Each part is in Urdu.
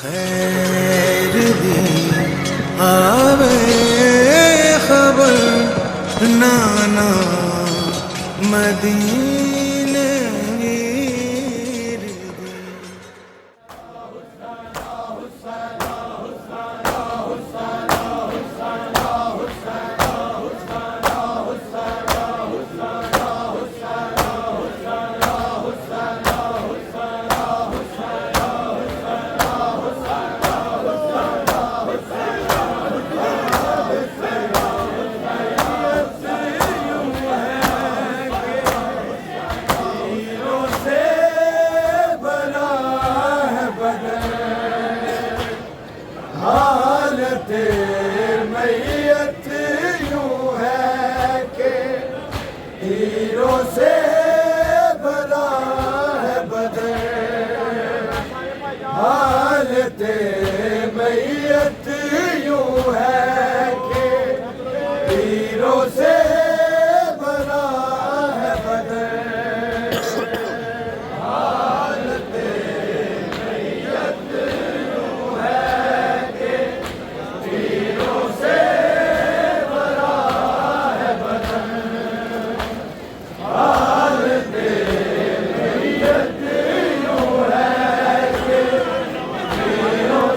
خیر دی آوے خبر نانا مدینے ویر دی حالت میت یوں ہے کہ تیروں سے بھرا ہے بدن حالت میت یوں ہے کہ تیروں سے بھرا ہے بدن حالت میت یوں ہے کہ تیروں سے بھرا ہے بدن حالت میت یوں ہے کہ تیروں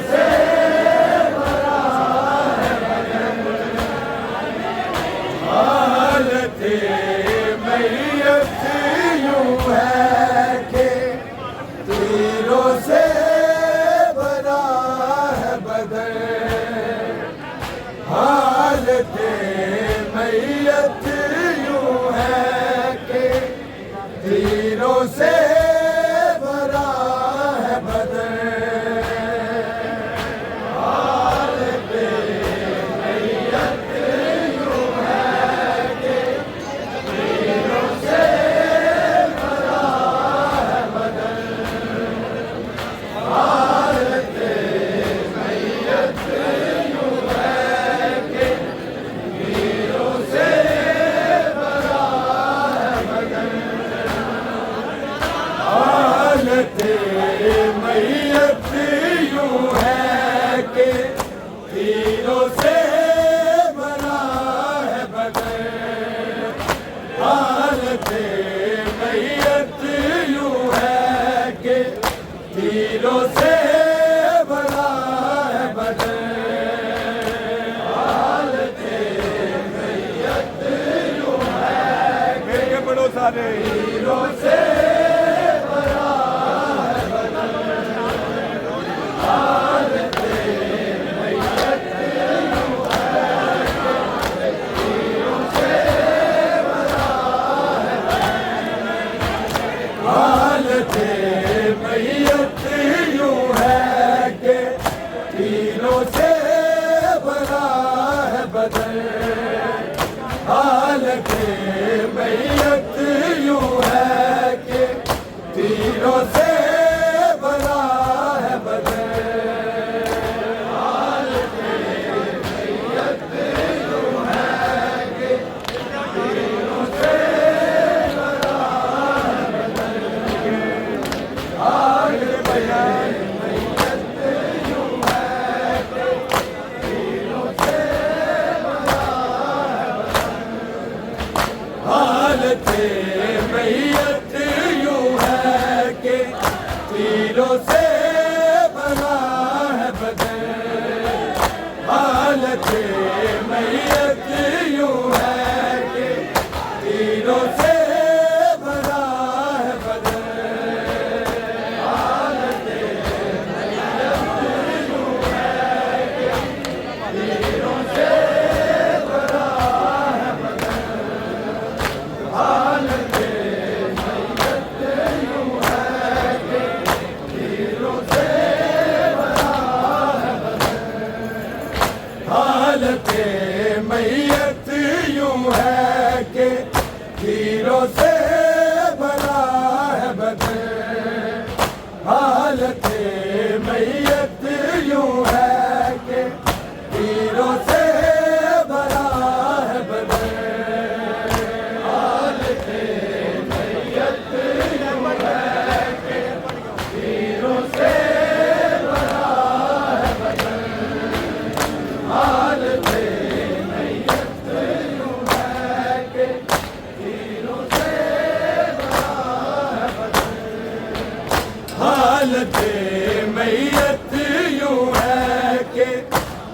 میت یوں ہے کہ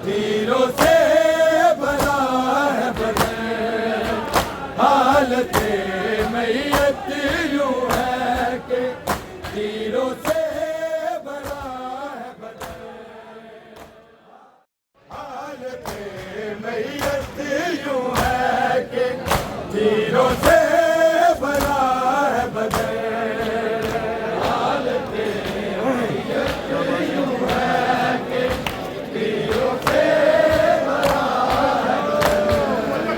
تیروں سے بھرا ہے بدن، حالت میت یوں ہے کہ تیروں سے بھرا ہے بدن، حالت میت یوں ہے کہ تیروں سے بھرا ہے بدن، حالت میت یوں ہے کہ تیروں سے بھرا ہے بدن،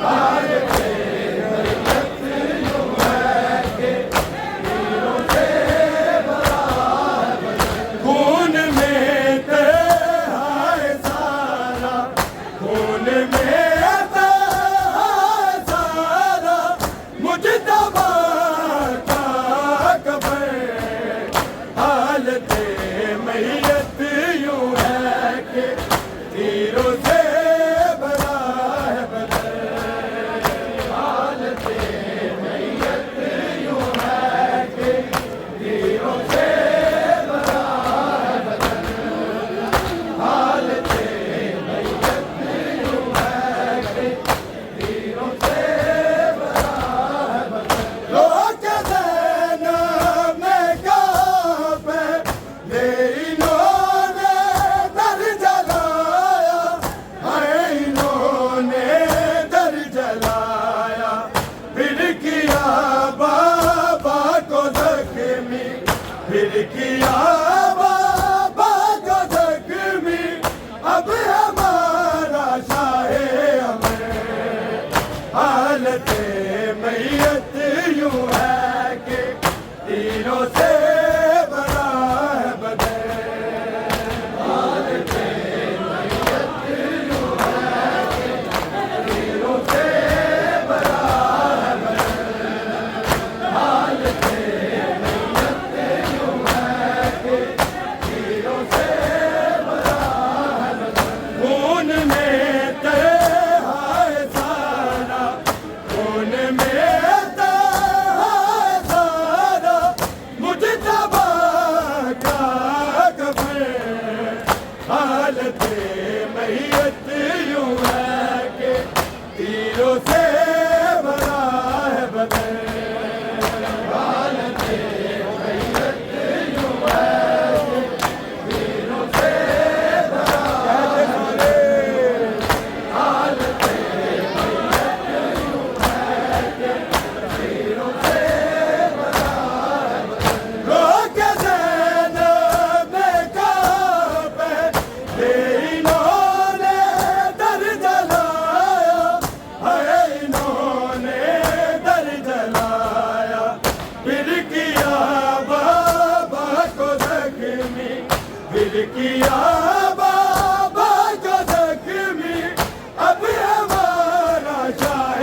حالت میت یوں ہے کہ تیروں سے بھرا ہے بدن، خون میں تہائے سارا، خون میں مجتبیٰ کا کفن، حالت میت یوں ہے کہ تیروں سے بھرا ہے بدن، حالت میت یوں ہے کہ تیروں سے بھرا ہے بدن، حالت میت یوں ہے کہ تیروں سے پھر کیا بابا کو زخمی، اب ہمارا شاہ ہمیں، حالت میت یوں ہے کہ تیروں سے بھرا ہے بدن، حالت میت یوں ہے کہ تیروں سے بھرا ہے بدن، حالت خون میں تہائے سارا، خون میں تہائے سارا، مجتبیٰ کا کفن، حالت میت یوں ہے کہ تیروں سے بھرا ہے بدن، حالت میت یوں ہے کہ تیروں سے کیا بابا کو زخمی، اب ہمارا شاہ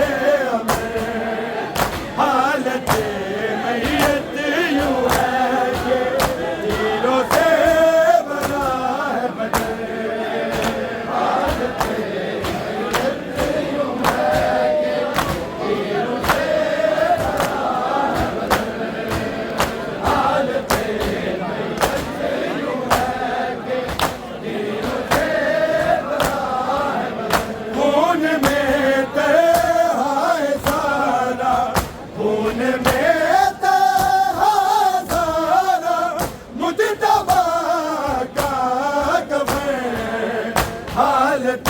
ہمیں، حالت میت یوں ہے کہ تیروں سے بھرا ہے بدن، حالت میت یوں ہے کہ تیروں سے بھرا ہے بدن، حالت خون میں تہائے سارا، خون میں تہائے سارا، مجتبیٰ کا کفن، حالت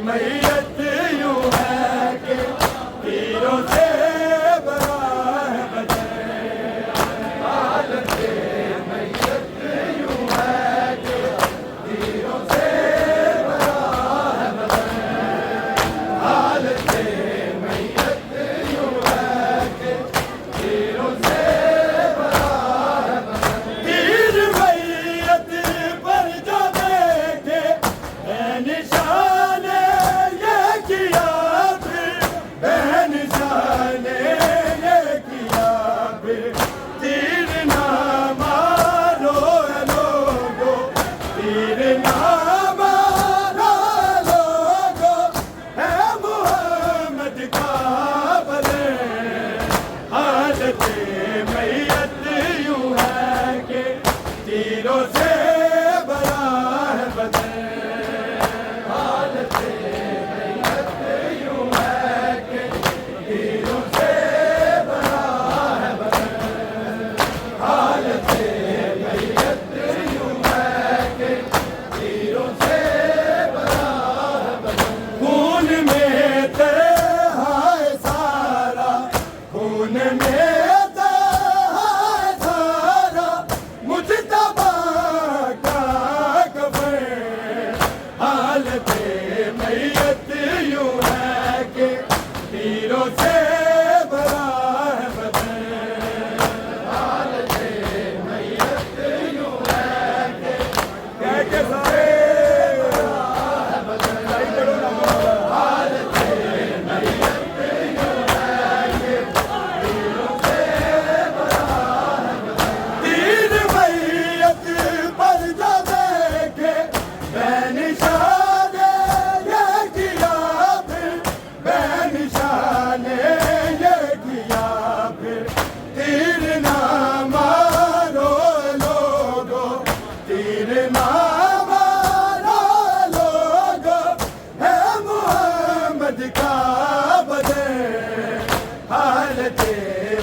میت یوں ہے کہ تیروں سے بھرا ہے بدن، حالت میت یوں ہے کہ تیروں سے بھرا ہے بدن، حالت میت یوں ہے کہ تیروں سے بھرا ہے بدن، تیر میت پر جو دیکھے اے نشان یہ کیا پھر، اے نشان یہ کیا پھر، تیر نہ مارو اے لوگو، تیر نہ مارو اے لوگو، اے محمد کا بلے، حالت میت یوں ہے کہ تیروں سے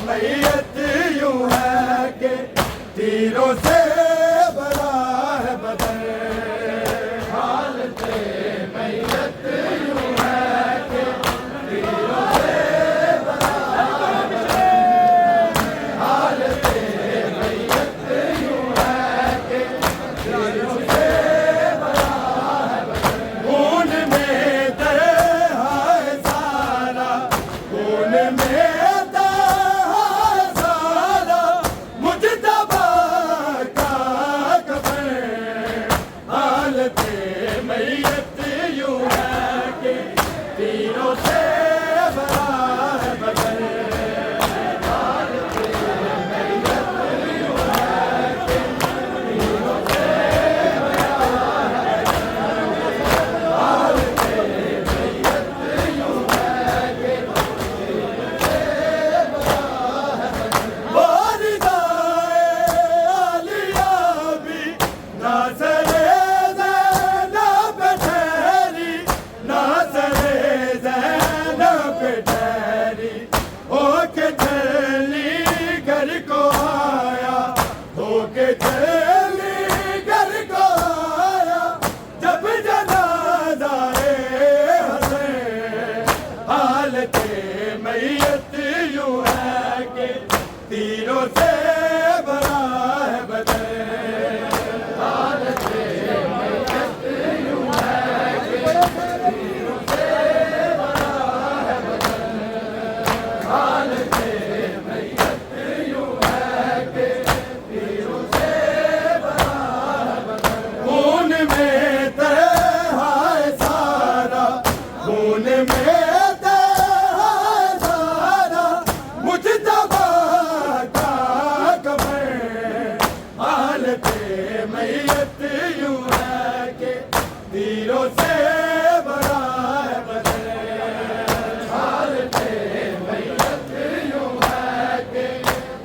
میت یوں ہے کہ تیروں سے بڑا ہے بدن حالت میت یوں ہے کہ تیروں سے بڑا ہے بدن حالت میت یوں ہے کہ تیروں سے بڑا ہے بدن خون میں دریا ہے سارا خون میں میت یوں ہے کہ تیروں سے بڑا ہے بدن حالت میت یوں ہے کہ تیروں سے بڑا ہے بدن حالت میت یوں ہے کہ تیروں سے بڑا ہے بدن واردائے عالیہ بھی ناصر میت یوں ہے کہ تیروں سے بڑا ہے بدن حالت میت یوں ہے کہ تیروں سے بڑا ہے بدن حالت میت یوں ہے کہ تیروں سے بڑا ہے بدن خون میں تہا ہے سارا خون میں میت یوں ہے کہ تیروں سے بڑا ہے بدن حالت میت یوں ہے کہ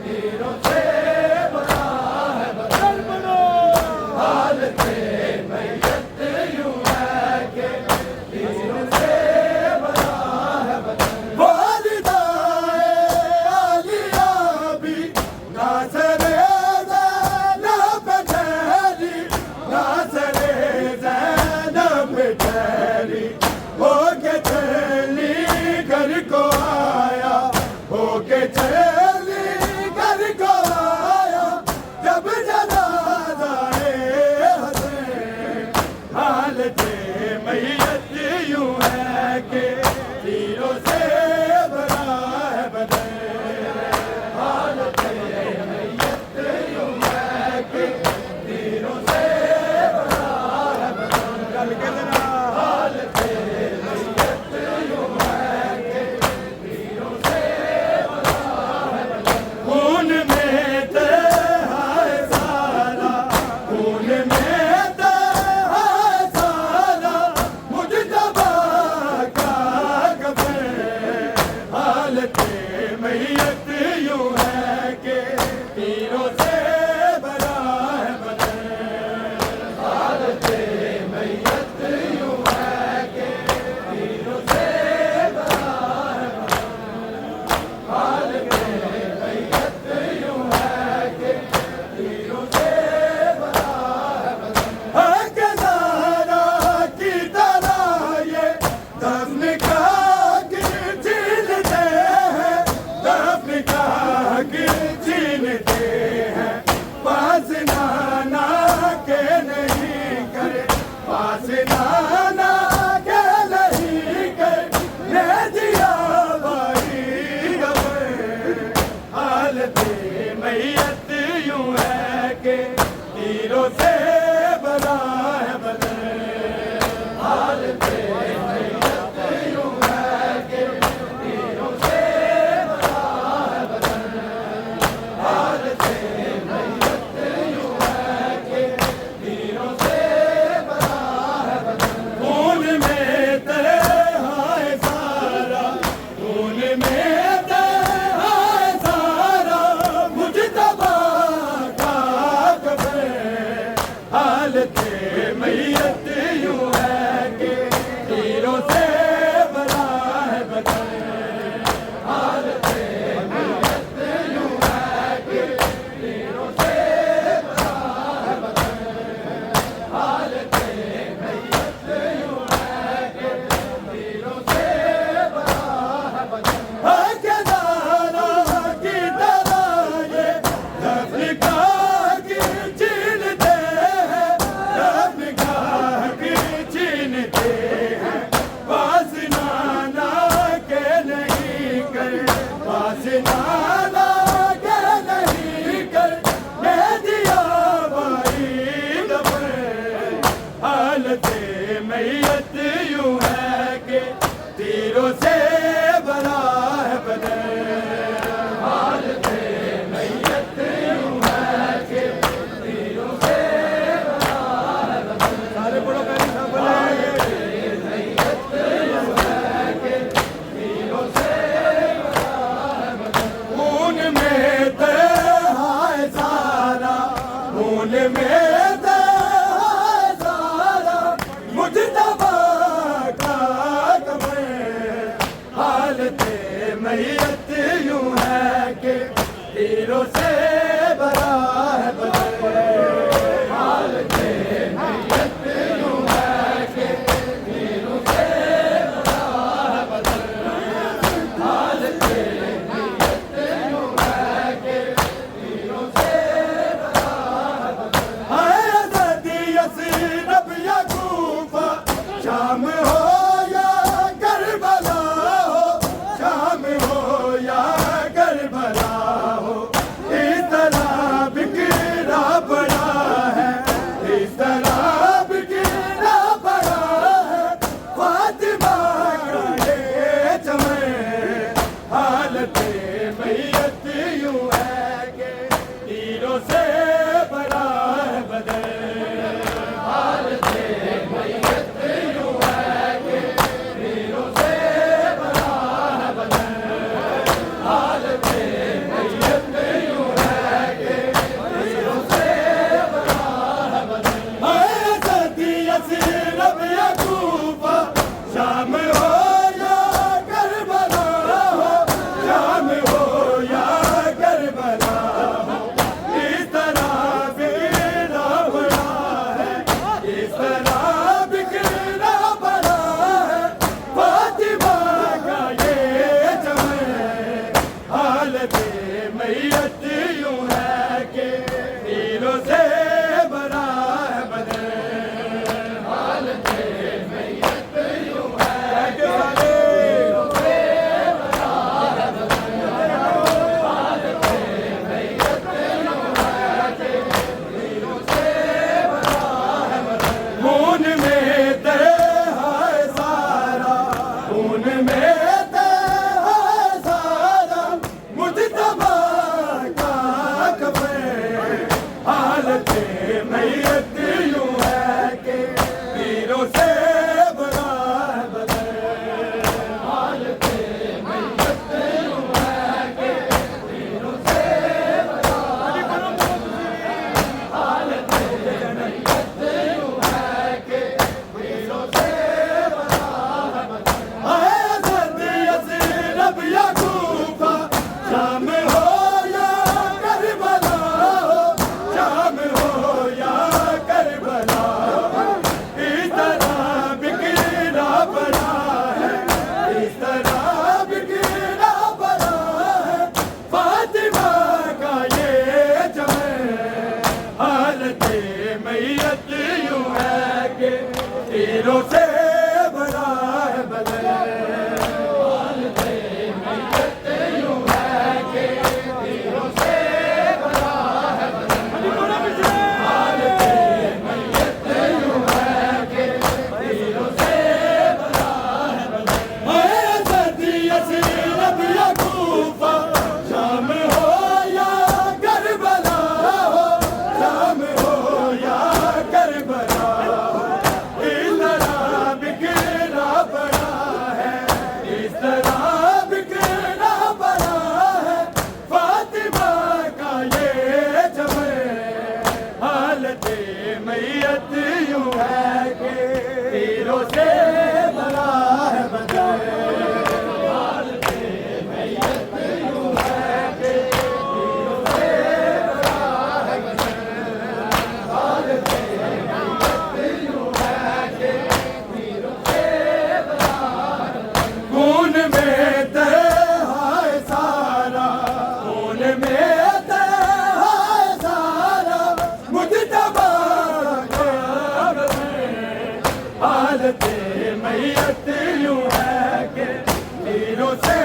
تیروں سے بڑا ہے بدن حالت میت یوں ہے کہ تیروں سے بڑا ہے بدن والدائے عالیہ بھی ناصر میت یوں ہے کہ تیروں سے بڑا ہے بدن حالت میت یوں ہے کہ تیروں سے بڑا ہے بدن حالت میت یوں ہے کہ تیروں سے بڑا ہے بدن خون میں تہا ہے سارا خون میں میت یوں ہے کہ تیروں سے بڑا ہے بدن حالت میت یوں ہے کہ تیروں سے بڑا ہے بدن حالت میت یوں ہے کہ تیروں سے بڑا ہے بدن کہ زہرا کی طرح یہ دفن کا چینتے ہیں پاس نانا کے نہیں کرے پاس نانا کے نہیں کرے دیا بھائی حالت میت یوں ہے کہ تیروں سے بڑا ہے میت یوں ہے کہ تیروں سے بھرا ہے بدن حالت میت یوں ہے کہ تیروں سے بھرا ہے بدن حالت میت یوں ہے کہ تیروں سے بھرا ہے بدن کہ دارا کی طرح یہ دفن کا کی چینتے ہیں دفن کا کی چینتے ہیں پاس نانا کے نہیں کر پاس نانا کے نہیں کر میں دیا بھائی دفن حالت میت یوں ہے کہ تیروں سے بھرا ہے بدن حالت میت یوں ہے کہ تیروں سے بھرا ہے بدن سارے بڑوں پہلے سب بولے میت یوں ہے کہ تیروں سے بھرا ہے بدن خون میں تہائے سارا خون میں تہائے سارا مجتبی کا کمر حالت میت یوں ہے کہ تیروں سے بھرا ہے بدن حالت میت یوں ہے کہ تیروں سے بھرا ہے بدن حالت میت یوں ہے کہ تیروں سے بھرا ہے بدن ہے آزادی یثرب یا کوفہ شام ہو یا کربلا ہو شام ہو یا کربلا ہو اس طرح بکھرا پڑا ہے اس طرح بکھرا پڑا ہے فاطمہ کا یہ چمن حالت میت یوں ہے کہ تیروں سے بھرا ہے بدن حالت میت یوں ہے کہ تیروں سے بھرا ہے بدن حالت میت یوں ہے کہ تیروں سے بھرا ہے بدن اے ساتھی یثرب یا کوفہ شام ہو یا کربلا ہو شام ہو یا کربلا ہو اس طرح بکھرا پڑا ہے اس طرح بکھرا پڑا ہے فاطمہ کا یہ چمن حالت میت یوں ہے کہ تیروں سے بھرا ہے بدن حالت میت یوں ہے کہ تیروں سے بھرا ہے بدن حالت میت یوں ہے کہ تیروں سے بھرا ہے بدن خون میں تہائے سارا خون میں تہائے سارا مجتبی کا کفن حالت میت یوں ہے کہ تیروں سے بھرا ہے بدن حالت میت یوں ہے کہ تیروں سے بھرا ہے بدن حالت میت یوں ہے کہ تیروں سے بھرا ہے بدن اے آزادی یثرب یا کوفہ شام ہو یا کربلا ہو شام ہو یا کربلا ہو اس طرح بکھرا پڑا ہے اس طرح بکھرا پڑا ہے فاطمہ کا یہ چمن حالت میت یوں ہے کہ تیروں سے بھرا ہے بدن حالت میت یوں ہے کہ تیروں سے بھرا ہے بدن حالت میت یوں ہے کہ تیروں سے بھرا ہے بدن اے آزادی یثرب یا کوفہ شام ہو یا کربلا ہو شام ہو یا کربلا ہو اس طرح تیروں سے بڑا ہے بدر میت یوں ہے کہ تیروں سے